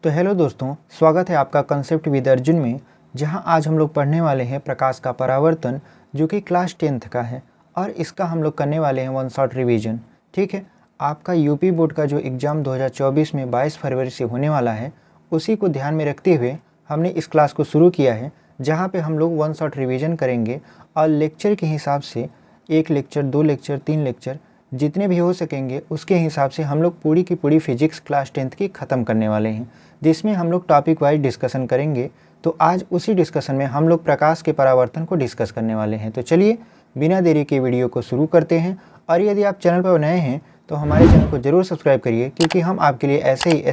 तो हेलो दोस्तों, स्वागत है आपका कंसेप्ट विद अर्जुन में। जहां आज हम लोग पढ़ने वाले हैं प्रकाश का परावर्तन, जो कि क्लास 10th का है और इसका हम लोग करने वाले हैं वन शॉट रिवीजन। ठीक है, आपका यूपी बोर्ड का जो एग्ज़ाम 2024 में 22 फरवरी से होने वाला है, उसी को ध्यान में रखते हुए हमने इस क्लास को शुरू किया है, जहाँ पे हम लोग वन शॉट रिवीजन करेंगे और लेक्चर के हिसाब से 1 लेक्चर, 2 लेक्चर, 3 लेक्चर जितने भी हो सकेंगे उसके हिसाब से हम लोग पूरी की पूरी फिजिक्स क्लास 10th की ख़त्म करने वाले हैं, जिसमें हम लोग टॉपिक वाइज डिस्कशन करेंगे। तो आज उसी डिस्कशन में हम लोग प्रकाश के परावर्तन को डिस्कस करने वाले हैं। तो चलिए बिना देरी के वीडियो को शुरू करते हैं। और यदि आप चैनल पर नए हैं तो हमारे चैनल को ज़रूर सब्सक्राइब करिए, क्योंकि हम आपके लिए ऐसे ही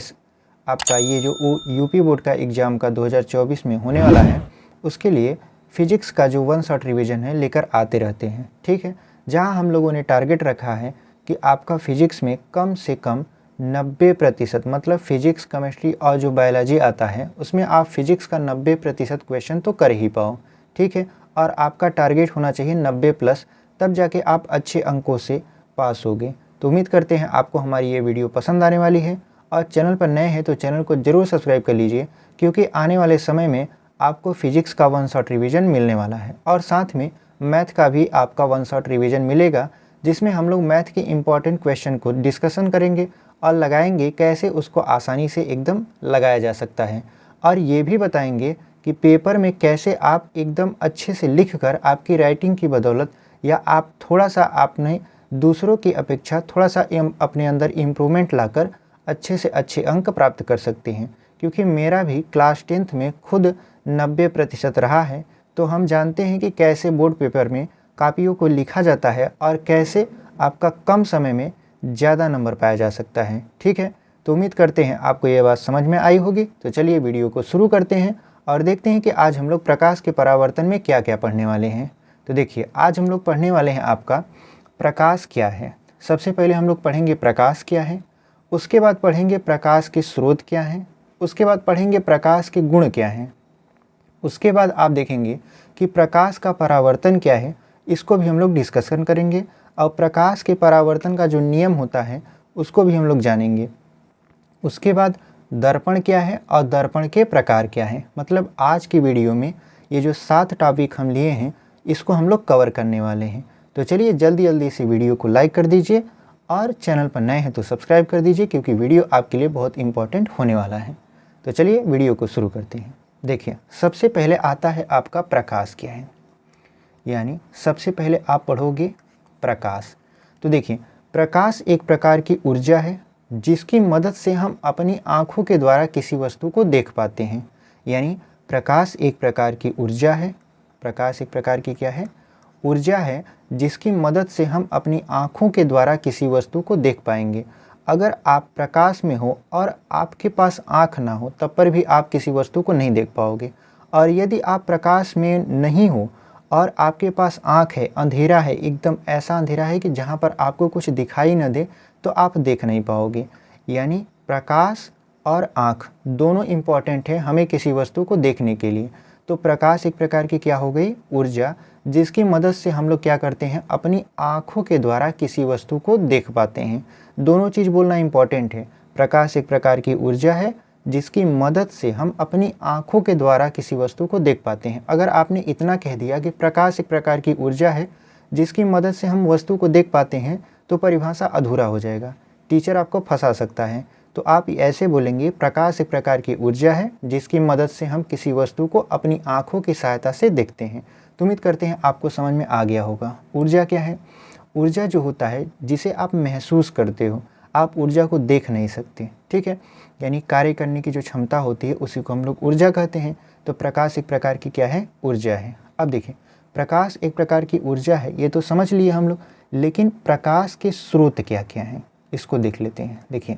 आपका ये जो यूपी बोर्ड का एग्ज़ाम का 2024 में होने वाला है, उसके लिए फ़िज़िक्स का जो वन शॉट रिवीजन है लेकर आते रहते हैं। ठीक है, जहाँ हम लोगों ने टारगेट रखा है कि आपका फ़िज़िक्स में कम से कम 90%, मतलब फिजिक्स, केमिस्ट्री और जो बायोलॉजी आता है उसमें आप फिजिक्स का 90% क्वेश्चन तो कर ही पाओ। ठीक है, और आपका टारगेट होना चाहिए 90+, तब जाके आप अच्छे अंकों से पास होगे। तो उम्मीद करते हैं आपको हमारी ये वीडियो पसंद आने वाली है। और चैनल पर नए हैं तो चैनल को ज़रूर सब्सक्राइब कर लीजिए, क्योंकि आने वाले समय में आपको फिजिक्स का वन शॉट रिवीजन मिलने वाला है और साथ में मैथ का भी आपका वन शॉट रिवीजन मिलेगा, जिसमें हम लोग मैथ के इम्पॉर्टेंट क्वेश्चन को डिस्कशन करेंगे और लगाएंगे कैसे उसको आसानी से एकदम लगाया जा सकता है। और ये भी बताएंगे कि पेपर में कैसे आप एकदम अच्छे से लिखकर आपकी राइटिंग की बदौलत या आप थोड़ा सा आपने दूसरों की अपेक्षा थोड़ा सा अपने अंदर इम्प्रूवमेंट लाकर अच्छे से अच्छे अंक प्राप्त कर सकते हैं। क्योंकि मेरा भी क्लास 10th में खुद 90% रहा है, तो हम जानते हैं कि कैसे बोर्ड पेपर में कापियों को लिखा जाता है और कैसे आपका कम समय में ज़्यादा नंबर पाया जा सकता है। ठीक है, तो उम्मीद करते हैं आपको ये बात समझ में आई होगी। तो चलिए वीडियो को शुरू करते हैं और देखते हैं कि आज हम लोग प्रकाश के परावर्तन में क्या क्या पढ़ने वाले हैं। तो देखिए, आज हम लोग पढ़ने वाले हैं आपका प्रकाश क्या है। सबसे पहले हम लोग पढ़ेंगे प्रकाश क्या है, उसके बाद पढ़ेंगे प्रकाश के स्रोत क्या हैं, उसके बाद पढ़ेंगे प्रकाश के गुण क्या हैं, उसके बाद आप देखेंगे कि प्रकाश का परावर्तन क्या है, इसको भी हम लोग डिस्कशन करेंगे। और प्रकाश के परावर्तन का जो नियम होता है उसको भी हम लोग जानेंगे। उसके बाद दर्पण क्या है और दर्पण के प्रकार क्या हैं। मतलब आज की वीडियो में ये जो 7 टॉपिक हम लिए हैं, इसको हम लोग कवर करने वाले हैं। तो चलिए जल्दी जल्दी से वीडियो को लाइक कर दीजिए और चैनल पर नए हैं तो सब्सक्राइब कर दीजिए, क्योंकि वीडियो आपके लिए बहुत इंपॉर्टेंट होने वाला है। तो चलिए वीडियो को शुरू करते हैं। देखिए, सबसे पहले आता है आपका प्रकाश क्या है, यानी सबसे पहले आप पढ़ोगे प्रकाश। तो देखिए, प्रकाश एक प्रकार की ऊर्जा है जिसकी मदद से हम अपनी आँखों के द्वारा किसी वस्तु को देख पाते हैं। यानी प्रकाश एक प्रकार की ऊर्जा है। प्रकाश एक प्रकार की क्या है? ऊर्जा है, जिसकी मदद से हम अपनी आँखों के द्वारा किसी वस्तु को देख पाएंगे। अगर आप प्रकाश में हो और आपके पास आँख ना हो, तब पर भी आप किसी वस्तु को नहीं देख पाओगे। और यदि आप प्रकाश में नहीं हो और आपके पास आँख है, अंधेरा है, एकदम ऐसा अंधेरा है कि जहाँ पर आपको कुछ दिखाई न दे, तो आप देख नहीं पाओगे। यानी प्रकाश और आँख दोनों इम्पॉर्टेंट है हमें किसी वस्तु को देखने के लिए। तो प्रकाश एक प्रकार की क्या हो गई? ऊर्जा, जिसकी मदद से हम लोग क्या करते हैं, अपनी आँखों के द्वारा किसी वस्तु को देख पाते हैं। दोनों चीज़ बोलना इम्पॉर्टेंट है। प्रकाश एक प्रकार की ऊर्जा है जिसकी मदद से हम अपनी आँखों के द्वारा किसी वस्तु को देख पाते हैं। अगर आपने इतना कह दिया कि प्रकाश एक प्रकार की ऊर्जा है जिसकी मदद से हम वस्तु को देख पाते हैं, तो परिभाषा अधूरा हो जाएगा, टीचर आपको फंसा सकता है। तो आप ऐसे बोलेंगे, प्रकाश एक प्रकार की ऊर्जा है जिसकी मदद से हम किसी वस्तु को अपनी आँखों की सहायता से देखते हैं। तो उम्मीद करते हैं आपको समझ में आ गया होगा। ऊर्जा क्या है? ऊर्जा जो होता है जिसे आप महसूस करते हो, आप ऊर्जा को देख नहीं सकते। ठीक है, यानी कार्य करने की जो क्षमता होती है उसी को हम लोग ऊर्जा कहते हैं। तो प्रकाश एक प्रकार की क्या है? ऊर्जा है। अब देखिए, प्रकाश एक प्रकार की ऊर्जा है, ये तो समझ लिए हम लोग, लेकिन प्रकाश के स्रोत क्या क्या हैं इसको देख लेते हैं। देखिए,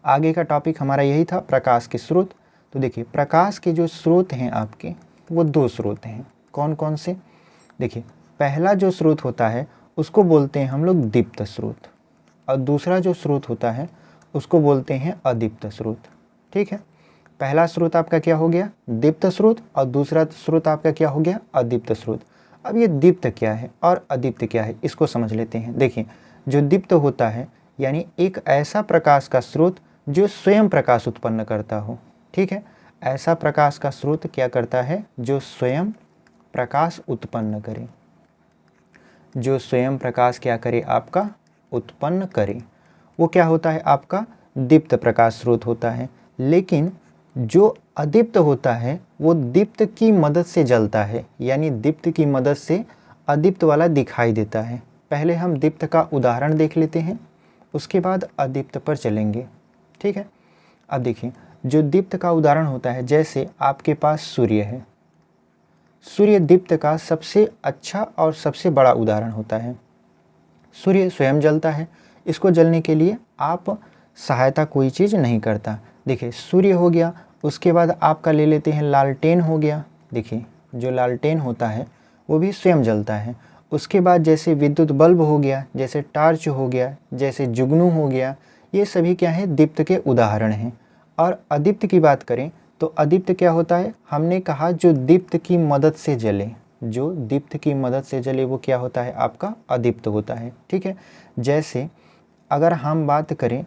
आगे का टॉपिक हमारा यही था, प्रकाश के स्रोत। तो देखिए, प्रकाश के जो स्रोत हैं आपके, वो 2 स्रोत हैं। कौन कौन से? देखिए, पहला जो स्रोत होता है उसको बोलते हैं हम लोग दीप्त स्रोत, और दूसरा जो स्रोत होता है उसको बोलते हैं अदीप्त स्रोत। ठीक है, पहला स्रोत आपका क्या हो गया? दीप्त स्रोत, और दूसरा स्रोत आपका क्या हो गया? अदीप्त स्रोत। अब ये दीप्त क्या है और अदीप्त क्या है, इसको समझ लेते हैं। देखिए, जो दीप्त होता है यानी एक ऐसा प्रकाश का स्रोत जो स्वयं प्रकाश उत्पन्न करता हो। ठीक है। ऐसा प्रकाश का स्रोत क्या करता है, जो स्वयं प्रकाश उत्पन्न करे, जो स्वयं प्रकाश क्या करे, आपका उत्पन्न करे, वो क्या होता है, आपका दीप्त प्रकाश स्रोत होता है। लेकिन जो अदीप्त होता है वो दीप्त की मदद से जलता है, यानी दीप्त की मदद से अदीप्त वाला दिखाई देता है। पहले हम दीप्त का उदाहरण देख लेते हैं, उसके बाद अदीप्त पर चलेंगे, ठीक है। अब देखिए, जो दीप्त का उदाहरण होता है, जैसे आपके पास सूर्य है, सूर्य दीप्त का सबसे अच्छा और सबसे बड़ा उदाहरण होता है। सूर्य स्वयं जलता है, इसको जलने के लिए आप सहायता कोई चीज़ नहीं करता। देखिए, सूर्य हो गया, उसके बाद आपका ले लेते हैं लालटेन हो गया। देखिए, जो लालटेन होता है वो भी स्वयं जलता है। उसके बाद जैसे विद्युत बल्ब हो गया, जैसे टार्च हो गया, जैसे जुगनू हो गया, ये सभी क्या है, दीप्त के उदाहरण हैं। और अदीप्त की बात करें तो अदीप्त क्या होता है, हमने कहा जो दीप्त की मदद से जले, जो दीप्त की मदद से जले वो क्या होता है, आपका अदीप्त होता है, ठीक है। जैसे अगर हम बात करें,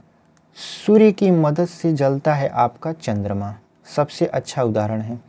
सूर्य की मदद से जलता है आपका चंद्रमा, सबसे अच्छा उदाहरण है।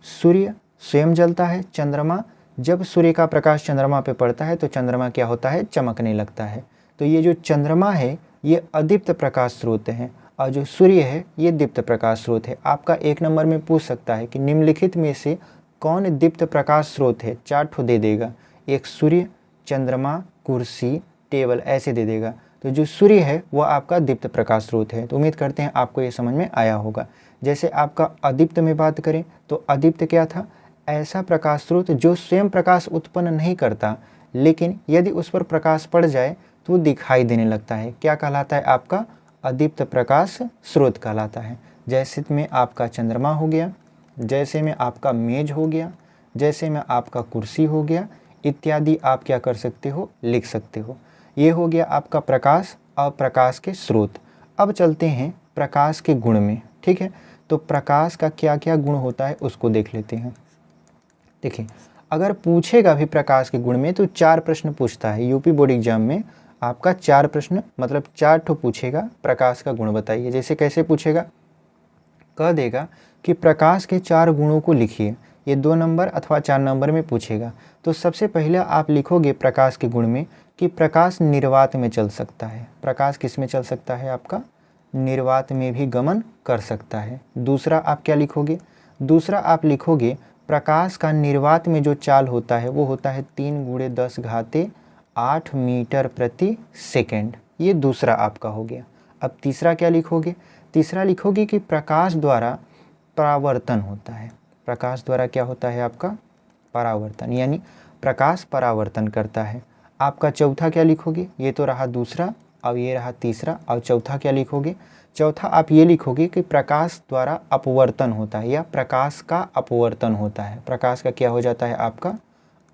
सूर्य स्वयं जलता है, चंद्रमा, जब सूर्य का प्रकाश चंद्रमा पे पड़ता है तो चंद्रमा क्या होता है, चमकने लगता है। तो ये जो चंद्रमा है ये अदीप्त प्रकाश स्रोत है, और जो सूर्य है ये दीप्त प्रकाश स्रोत है। आपका 1 नंबर में पूछ सकता है कि निम्नलिखित में से कौन दीप्त प्रकाश स्रोत है, 4 ठो दे देगा, एक सूर्य, चंद्रमा, कुर्सी, टेबल, ऐसे दे देगा। तो जो सूर्य है वह आपका दीप्त प्रकाश स्रोत है। तो उम्मीद करते हैं आपको ये समझ में आया होगा। जैसे आपका अदीप्त में बात करें तो अदीप्त क्या था, ऐसा प्रकाश स्रोत जो स्वयं प्रकाश उत्पन्न नहीं करता, लेकिन यदि उस पर प्रकाश पड़ जाए तो वो दिखाई देने लगता है। क्या कहलाता है, आपका अदीप्त प्रकाश स्रोत कहलाता है। जैसे में आपका चंद्रमा हो गया, जैसे में आपका मेज हो गया, जैसे में आपका कुर्सी हो गया, इत्यादि आप क्या कर सकते हो, लिख सकते हो। ये हो गया आपका प्रकाश और प्रकाश के स्रोत। अब चलते हैं प्रकाश के गुण में, ठीक है। तो प्रकाश का क्या क्या गुण होता है उसको देख लेते हैं। देखिए, अगर पूछेगा भी प्रकाश के गुण में तो 4 प्रश्न पूछता है। यूपी बोर्ड एग्जाम में आपका 4 प्रश्न, मतलब 4 ठो पूछेगा, प्रकाश का गुण बताइए। जैसे कैसे पूछेगा, कह देगा कि प्रकाश के 4 गुणों को लिखिए। ये 2 नंबर अथवा 4 नंबर में पूछेगा। तो सबसे पहले आप लिखोगे प्रकाश के गुण में कि प्रकाश निर्वात में चल सकता है। प्रकाश किस में चल सकता है, आपका निर्वात में भी गमन कर सकता है। दूसरा आप क्या लिखोगे, दूसरा आप लिखोगे प्रकाश का निर्वात में जो चाल होता है वो होता है 3 × 10⁸ मीटर प्रति सेकेंड। ये दूसरा आपका हो गया। अब तीसरा क्या लिखोगे, तीसरा लिखोगे कि प्रकाश द्वारा परावर्तन होता है। प्रकाश द्वारा क्या होता है, आपका परावर्तन, यानी प्रकाश परावर्तन करता है। आपका चौथा क्या लिखोगे, ये तो रहा दूसरा, अब ये रहा तीसरा। और चौथा क्या लिखोगे, चौथा आप ये लिखोगे कि प्रकाश द्वारा अपवर्तन होता है, या प्रकाश का अपवर्तन होता है। प्रकाश का क्या हो जाता है, आपका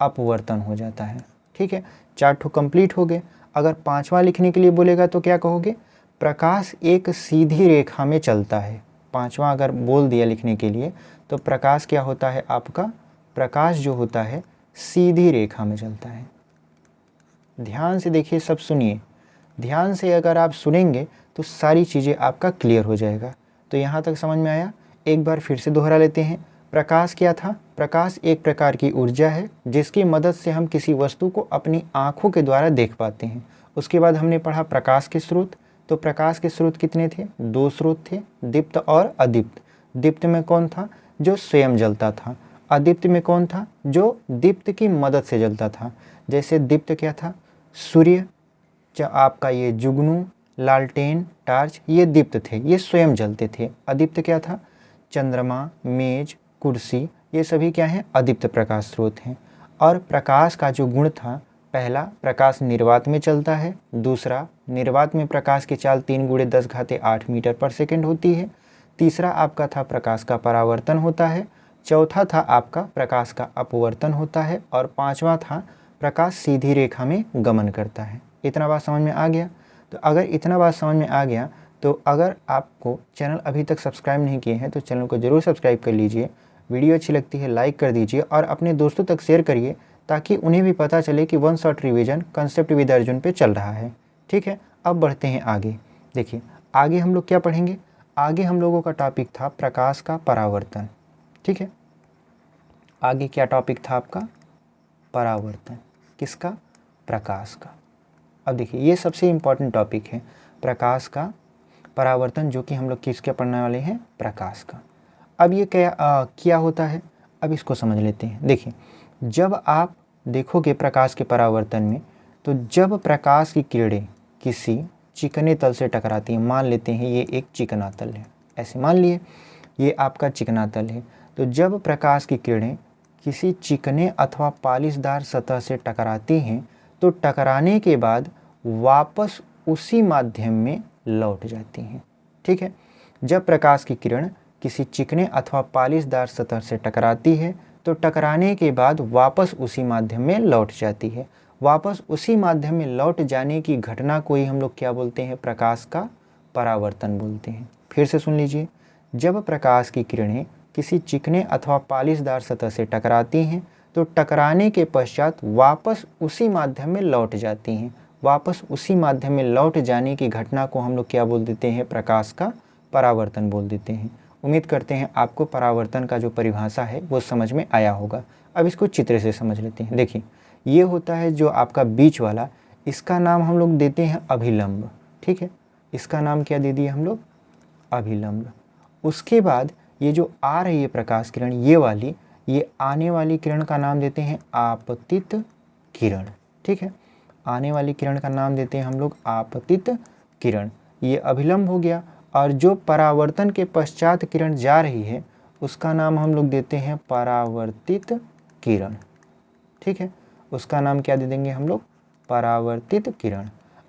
अपवर्तन हो जाता है, ठीक है। 4 ठो कंप्लीट हो गए। अगर 5वां लिखने के लिए बोलेगा तो क्या कहोगे, प्रकाश एक सीधी रेखा में चलता है। 5वां अगर बोल दिया लिखने के लिए तो प्रकाश क्या होता है, आपका प्रकाश जो होता है सीधी रेखा में चलता है। ध्यान से देखिए, सब सुनिए, ध्यान से अगर आप सुनेंगे तो सारी चीज़ें आपका क्लियर हो जाएगा। तो यहाँ तक समझ में आया। एक बार फिर से दोहरा लेते हैं। प्रकाश क्या था, प्रकाश एक प्रकार की ऊर्जा है जिसकी मदद से हम किसी वस्तु को अपनी आँखों के द्वारा देख पाते हैं। उसके बाद हमने पढ़ा प्रकाश के स्रोत। तो प्रकाश के स्रोत कितने थे, 2 स्रोत थे, दीप्त और अदीप्त। दीप्त में कौन था, जो स्वयं जलता था। अदीप्त में कौन था, जो दीप्त की मदद से जलता था। जैसे दीप्त क्या था, सूर्य, आपका ये जुगनू, लालटेन, टार्च, ये दीप्त थे, ये स्वयं जलते थे। अदीप्त क्या था, चंद्रमा, मेज, कुर्सी, ये सभी क्या हैं, अदीप्त प्रकाश स्रोत हैं। और प्रकाश का जो गुण था, पहला प्रकाश निर्वात में चलता है, दूसरा निर्वात में प्रकाश की चाल 3 × 10⁸ मीटर पर सेकेंड होती है, तीसरा आपका था प्रकाश का परावर्तन होता है, चौथा था आपका प्रकाश का अपवर्तन होता है, और 5वां था प्रकाश सीधी रेखा में गमन करता है। इतना बात समझ में आ गया। तो अगर इतना बात समझ में आ गया तो अगर आपको चैनल अभी तक सब्सक्राइब नहीं किए हैं तो चैनल को ज़रूर सब्सक्राइब कर लीजिए। वीडियो अच्छी लगती है लाइक कर दीजिए और अपने दोस्तों तक शेयर करिए ताकि उन्हें भी पता चले कि one shot revision concept with Arjun पे चल रहा है। ठीक है, अब बढ़ते हैं आगे। देखिए आगे हम लोग क्या पढ़ेंगे, आगे हम लोगों का टॉपिक था प्रकाश का परावर्तन। ठीक है, आगे क्या टॉपिक था आपका? परावर्तन। किसका? प्रकाश का। अब देखिए ये सबसे इम्पॉर्टेंट टॉपिक है, प्रकाश का परावर्तन, जो कि हम लोग किसके पढ़ने वाले हैं? प्रकाश का। अब ये क्या होता है, अब इसको समझ लेते हैं। देखिए जब आप देखोगे प्रकाश के परावर्तन में, तो जब प्रकाश की किरणें किसी चिकने तल से टकराती हैं, मान लेते हैं ये एक चिकना तल है, ऐसे मान लिए ये आपका चिकना तल है, तो जब प्रकाश की किरणें किसी चिकने अथवा पालिशदार सतह से टकराती हैं, तो टकराने के बाद वापस उसी माध्यम में लौट जाती हैं। ठीक है, जब प्रकाश की किरण किसी चिकने अथवा पालिशदार सतह से टकराती है, तो टकराने के बाद वापस उसी माध्यम में लौट जाती है। वापस उसी माध्यम में लौट जाने की घटना को ही हम लोग क्या बोलते हैं? प्रकाश का परावर्तन बोलते हैं। फिर से सुन लीजिए, जब प्रकाश की किरणें किसी चिकने अथवा पालिशदार सतह से टकराती हैं, तो टकराने के पश्चात वापस उसी माध्यम में लौट जाती हैं। वापस उसी माध्यम में लौट जाने की घटना को हम लोग क्या बोल देते हैं? प्रकाश का परावर्तन बोल देते हैं। उम्मीद करते हैं आपको परावर्तन का जो परिभाषा है वो समझ में आया होगा। अब इसको चित्र से समझ लेते हैं। देखिए ये होता है जो आपका बीच वाला, इसका नाम हम लोग देते हैं अभिलंब। ठीक है, इसका नाम क्या दे दिए हम लोग? अभिलंब। उसके बाद ये जो आ रही है प्रकाश किरण, ये वाली, ये आने वाली किरण का नाम देते हैं आपतित किरण। ठीक है, आने वाली किरण का नाम देते हैं हम लोग आपतित किरण। ये अभिलंब हो गया। और जो परावर्तन के पश्चात किरण जा रही है उसका नाम हम लोग देते हैं परावर्तित किरण। ठीक है, उसका नाम क्या दे देंगे हम लोग? परावर्तित किरण।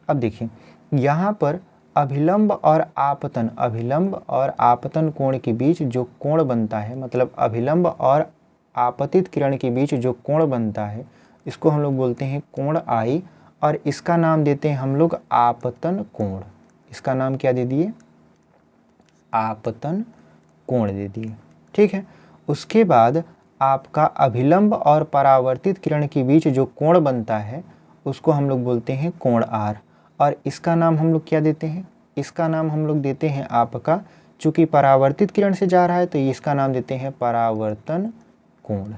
अब देखिए यहाँ पर अभिलंब और आपतन, अभिलंब और आपतन कोण के बीच जो कोण बनता है, मतलब अभिलंब और आपतित किरण के बीच जो कोण बनता है, इसको हम लोग बोलते हैं कोण आई, और इसका नाम देते हैं हम लोग आपतन कोण। इसका नाम क्या दे दिए? आपतन कोण दे दिए। ठीक है, उसके बाद आपका अभिलंब और परावर्तित किरण के बीच जो कोण बनता है उसको हम लोग बोलते हैं कोण आर, और इसका नाम हम लोग क्या देते हैं? इसका नाम हम लोग देते हैं आपका, चूंकि परावर्तित किरण से जा रहा है तो इसका नाम देते हैं परावर्तन कोण।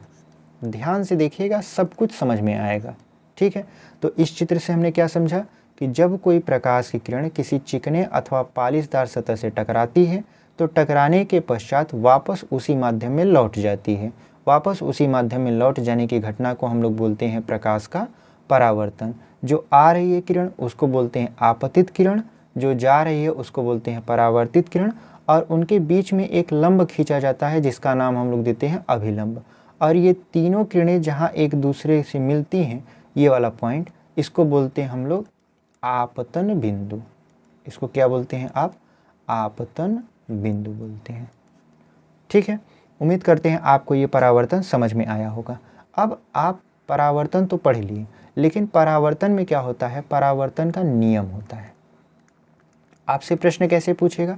ध्यान से देखिएगा, सब कुछ समझ में आएगा। ठीक है, तो इस चित्र से हमने क्या समझा कि जब कोई प्रकाश की किरण किसी चिकने अथवा पालिशदार सतह से टकराती है, तो टकराने के पश्चात वापस उसी माध्यम में लौट जाती है। वापस उसी माध्यम में लौट जाने की घटना को हम लोग बोलते हैं प्रकाश का परावर्तन। जो आ रही है किरण उसको बोलते हैं आपतित किरण, जो जा रही है उसको बोलते हैं परावर्तित किरण, और उनके बीच में एक लंब खींचा जाता है जिसका नाम हम लोग देते हैं अभिलंब। और ये तीनों किरणें जहाँ एक दूसरे से मिलती हैं, ये वाला पॉइंट, इसको बोलते हैं हम लोग आपतन बिंदु। इसको क्या बोलते हैं आप? आपतन बिंदु बोलते हैं। ठीक है, उम्मीद करते हैं आपको ये परावर्तन समझ में आया होगा। अब आप परावर्तन तो पढ़ लिए, लेकिन परावर्तन में क्या होता है? परावर्तन का नियम होता है। आपसे प्रश्न कैसे पूछेगा?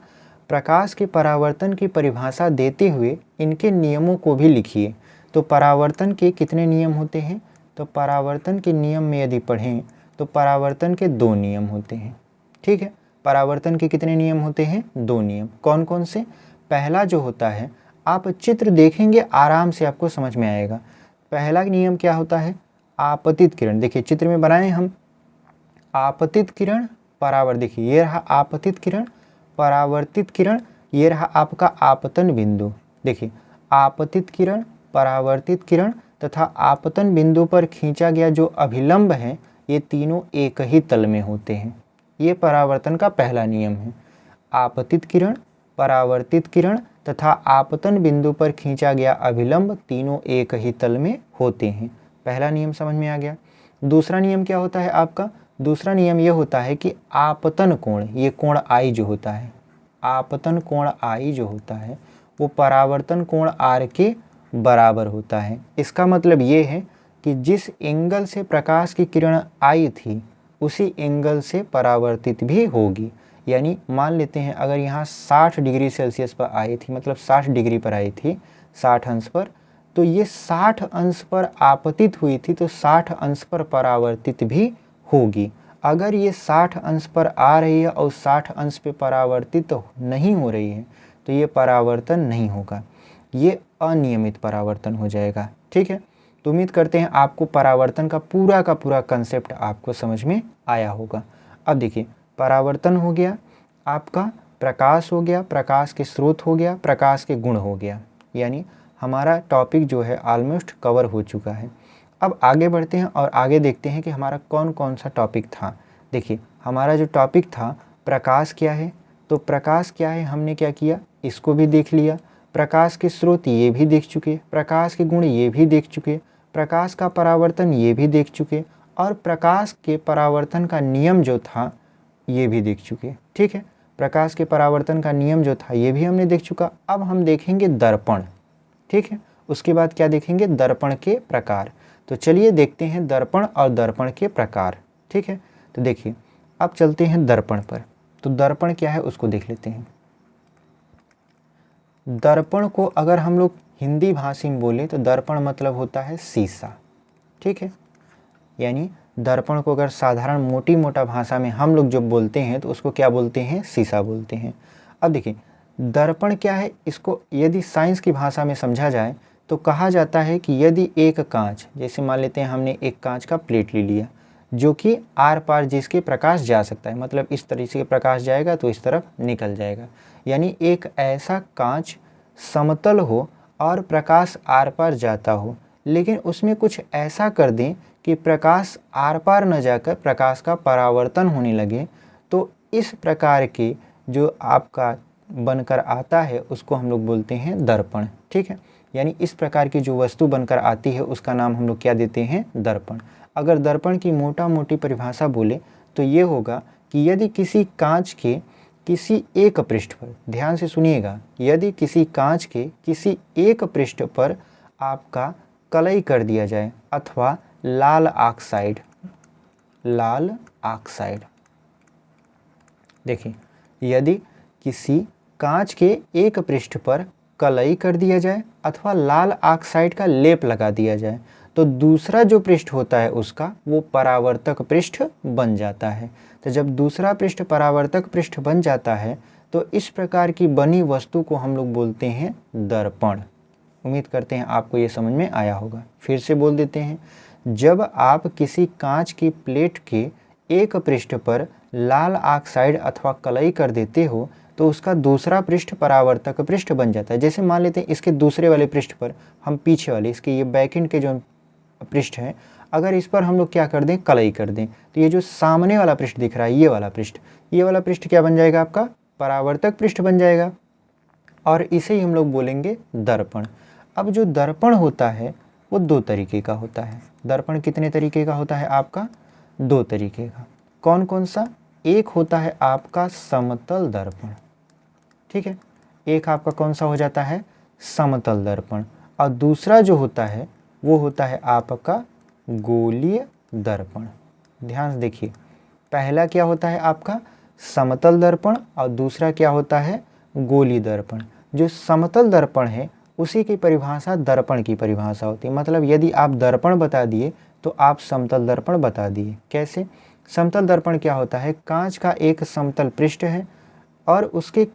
प्रकाश के परावर्तन की परिभाषा देते हुए इनके नियमों को भी लिखिए। तो परावर्तन के कितने नियम होते हैं? तो परावर्तन के नियम में यदि पढ़ें तो परावर्तन के 2 नियम होते हैं। ठीक है, परावर्तन के कितने नियम होते हैं? 2 नियम। कौन कौन से? पहला जो होता है, आप चित्र देखेंगे आराम से आपको समझ में आएगा। पहला नियम क्या होता है? आपतित किरण। देखिए चित्र में बनाए हम, आपतित किरण, परावर्तित। देखिए ये रहा आपतित किरण, परावर्तित किरण, ये रहा आपका आपतन बिंदु। देखिए आपतित किरण, परावर्तित किरण तथा आपतन बिंदु पर खींचा गया जो अभिलंब है, ये तीनों एक ही तल में होते हैं। ये परावर्तन का पहला नियम है। आपतित किरण, परावर्तित किरण तथा आपतन बिंदु पर खींचा गया अभिलंब तीनों एक ही तल में होते हैं। पहला नियम समझ में आ गया। दूसरा नियम क्या होता है आपका? दूसरा नियम ये होता है कि आपतन कोण, ये कोण आई जो होता है, आपतन कोण आई जो होता है वो परावर्तन कोण आर के बराबर होता है। इसका मतलब ये है कि जिस एंगल से प्रकाश की किरण आई थी उसी एंगल से परावर्तित भी होगी। यानी मान लेते हैं अगर यहाँ 60 डिग्री सेल्सियस पर आई थी, मतलब 60 डिग्री पर आई थी, 60 अंश पर, तो ये 60 अंश पर आपतित हुई थी तो 60 अंश पर परावर्तित भी होगी। अगर ये 60 अंश पर आ रही है और 60 अंश पे परावर्तित तो नहीं हो रही है तो ये परावर्तन नहीं होगा, ये अनियमित परावर्तन हो जाएगा। ठीक है, तो उम्मीद करते हैं आपको परावर्तन का पूरा कंसेप्ट आपको समझ में आया होगा। अब देखिए, परावर्तन हो गया आपका, प्रकाश हो गया, प्रकाश के स्रोत हो गया, प्रकाश के गुण हो गया, यानी हमारा टॉपिक जो है ऑलमोस्ट कवर हो चुका है। अब आगे बढ़ते हैं और आगे देखते हैं कि हमारा कौन कौन सा टॉपिक था। देखिए, हमारा जो टॉपिक था प्रकाश क्या है, तो प्रकाश क्या है हमने क्या किया, इसको भी देख लिया। प्रकाश के स्रोत ये भी देख चुके, प्रकाश के गुण ये भी देख चुके, प्रकाश का परावर्तन ये भी देख चुके, और प्रकाश के परावर्तन का नियम जो था ये भी देख चुके। ठीक है, प्रकाश के परावर्तन का नियम जो था ये भी हमने देख चुका। अब हम देखेंगे दर्पण। ठीक है, उसके बाद क्या देखेंगे, दर्पण के प्रकार। तो चलिए देखते हैं दर्पण और दर्पण के प्रकार। ठीक है, तो देखिए अब चलते हैं दर्पण पर। तो दर्पण क्या है उसको देख लेते हैं। दर्पण को अगर हम लोग हिंदी भाषा में बोले तो दर्पण मतलब होता है शीशा। ठीक है, यानी दर्पण को अगर साधारण मोटा भाषा में हम लोग जब बोलते हैं तो उसको क्या बोलते हैं, शीशा बोलते हैं। अब देखिए दर्पण क्या है, इसको यदि साइंस की भाषा में समझा जाए तो कहा जाता है कि यदि एक कांच, जैसे मान लेते हैं हमने एक कांच का प्लेट ले लिया जो कि आर पार जिसके प्रकाश जा सकता है, मतलब इस तरीके से प्रकाश जाएगा तो इस तरफ निकल जाएगा, यानी एक ऐसा कांच समतल हो और प्रकाश आर पार जाता हो, लेकिन उसमें कुछ ऐसा कर दें कि प्रकाश आर पार न जाकर प्रकाश का परावर्तन होने लगे, तो इस प्रकार के जो आपका बनकर आता है उसको हम लोग बोलते हैं दर्पण। ठीक है, यानी इस प्रकार की जो वस्तु बनकर आती है उसका नाम हम लोग क्या देते हैं, दर्पण। अगर दर्पण की मोटी परिभाषा बोले तो ये होगा कि यदि किसी कांच के किसी एक पृष्ठ पर, ध्यान से सुनिएगा, यदि किसी कांच के किसी एक पृष्ठ पर आपका कलई कर दिया जाए अथवा लाल ऑक्साइड, देखिए यदि किसी कांच के एक पृष्ठ पर कलई कर दिया जाए अथवा लाल ऑक्साइड का लेप लगा दिया जाए तो दूसरा जो पृष्ठ होता है उसका वो परावर्तक पृष्ठ बन जाता है। तो जब दूसरा पृष्ठ परावर्तक पृष्ठ बन जाता है तो इस प्रकार की बनी वस्तु को हम लोग बोलते हैं दर्पण। उम्मीद करते हैं आपको ये समझ में आया होगा। फिर से बोल देते हैं, जब आप किसी कांच की प्लेट के एक पृष्ठ पर लाल ऑक्साइड अथवा कलई कर देते हो तो उसका दूसरा पृष्ठ परावर्तक पृष्ठ बन जाता है। जैसे मान लेते हैं इसके दूसरे वाले पृष्ठ पर हम पीछे वाले, इसके ये बैकएंड के जो पृष्ठ है, अगर इस पर हम लोग क्या कर दें, कलई कर दें, तो ये जो सामने वाला पृष्ठ दिख रहा है ये वाला पृष्ठ क्या बन जाएगा, आपका परावर्तक पृष्ठ बन जाएगा, और इसे ही हम लोग बोलेंगे दर्पण। अब जो दर्पण होता है वो दो तरीके का होता है। दर्पण कितने तरीके का होता है आपका, दो तरीके का। कौन कौन सा, एक होता है आपका समतल दर्पण। ठीक है, एक आपका कौन सा हो जाता है, समतल दर्पण, और दूसरा जो होता है वो होता है आपका गोलीय दर्पण। ध्यान से देखिए, पहला क्या होता है आपका समतल दर्पण और दूसरा क्या होता है गोलीय दर्पण। जो समतल दर्पण है उसी की परिभाषा दर्पण की परिभाषा होती है। मतलब यदि आप दर्पण बता दिए तो आप समतल दर्पण बता दिए। कैसे, समतल दर्पण क्या होता है, कांच का एक समतल पृष्ठ है और उसके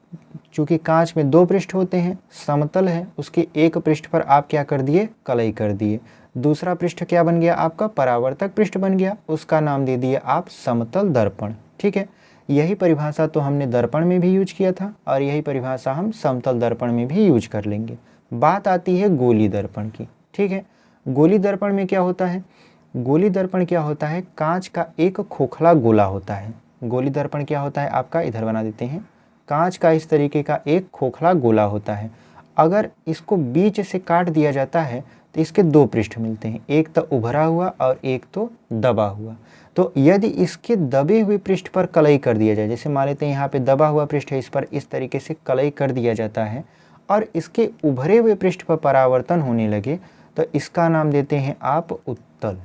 चूंकि कांच में दो पृष्ठ होते हैं, समतल है, उसके एक पृष्ठ पर आप क्या कर दिए, कलई कर दिए, दूसरा पृष्ठ क्या बन गया आपका परावर्तक पृष्ठ बन गया, उसका नाम दे दिए आप समतल दर्पण। ठीक है, यही परिभाषा तो हमने दर्पण में भी यूज किया था और यही परिभाषा हम समतल दर्पण में भी यूज कर लेंगे। बात आती है गोली दर्पण की। ठीक है, गोली दर्पण में क्या होता है, गोली दर्पण क्या होता है, कांच का एक खोखला गोला होता है। गोली दर्पण क्या होता है आपका, इधर बना देते हैं, कांच का इस तरीके का एक खोखला गोला होता है। अगर इसको बीच से काट दिया जाता है तो इसके दो पृष्ठ मिलते हैं, एक तो उभरा हुआ और एक तो दबा हुआ। तो यदि इसके दबे हुए पृष्ठ पर कलई कर दिया जाए, जैसे मान लेते हैं यहाँ पे दबा हुआ पृष्ठ है, इस पर इस तरीके से कलई कर दिया जाता है और इसके उभरे हुए पृष्ठ पर परावर्तन होने लगे तो इसका नाम देते हैं आप उत्तल।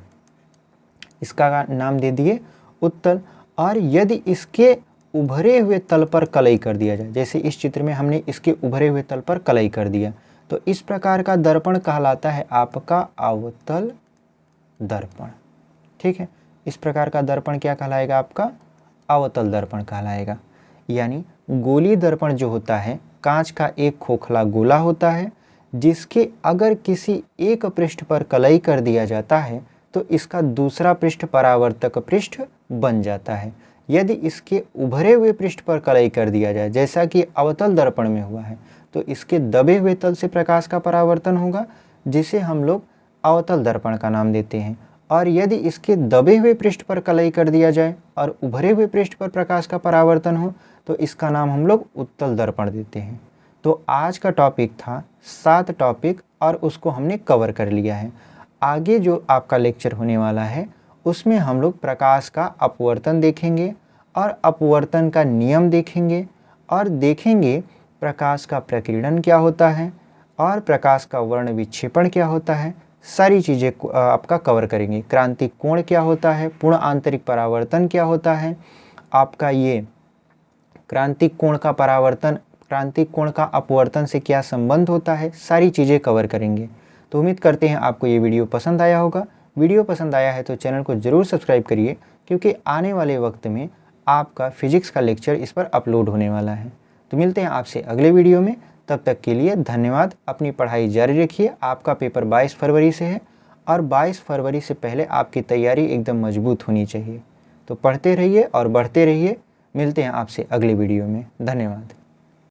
इसका नाम दे दिए उत्तल। और यदि इसके उभरे हुए तल पर कलई कर दिया जाए, जैसे इस चित्र में हमने इसके उभरे हुए तल पर कलई कर दिया, तो इस प्रकार का दर्पण कहलाता है आपका अवतल दर्पण। ठीक है, इस प्रकार का दर्पण क्या कहलाएगा? आपका अवतल दर्पण कहलाएगा। यानी गोलीय दर्पण जो होता है, कांच का एक खोखला गोला होता है जिसके अगर किसी एक पृष्ठ पर कलई कर दिया जाता है तो इसका दूसरा पृष्ठ परावर्तक पृष्ठ बन जाता है। यदि इसके उभरे हुए पृष्ठ पर कलई कर दिया जाए, जैसा कि अवतल दर्पण में हुआ है, तो इसके दबे हुए तल से प्रकाश का परावर्तन होगा, जिसे हम लोग अवतल दर्पण का नाम देते हैं। और यदि इसके दबे हुए पृष्ठ पर कलई कर दिया जाए और उभरे हुए पृष्ठ पर प्रकाश का परावर्तन हो तो इसका नाम हम लोग उत्तल दर्पण देते हैं। तो आज का टॉपिक था 7 टॉपिक और उसको हमने कवर कर लिया है। आगे जो आपका लेक्चर होने वाला है उसमें हम लोग प्रकाश का अपवर्तन देखेंगे और अपवर्तन का नियम देखेंगे और देखेंगे प्रकाश का प्रकीर्णन क्या होता है और प्रकाश का वर्ण विक्षेपण क्या होता है। सारी चीज़ें आपका कवर करेंगे। क्रांतिक कोण क्या होता है, पूर्ण आंतरिक परावर्तन क्या होता है, आपका ये क्रांतिक कोण का परावर्तन, क्रांतिक कोण का अपवर्तन से क्या संबंध होता है, सारी चीज़ें कवर करेंगे। तो उम्मीद करते हैं आपको ये वीडियो पसंद आया होगा। वीडियो पसंद आया है तो चैनल को ज़रूर सब्सक्राइब करिए, क्योंकि आने वाले वक्त में आपका फिजिक्स का लेक्चर इस पर अपलोड होने वाला है। तो मिलते हैं आपसे अगले वीडियो में, तब तक के लिए धन्यवाद। अपनी पढ़ाई जारी रखिए। आपका पेपर 22 फरवरी से है और 22 फरवरी से पहले आपकी तैयारी एकदम मजबूत होनी चाहिए। तो पढ़ते रहिए और बढ़ते रहिए। मिलते हैं आपसे अगले वीडियो में। धन्यवाद।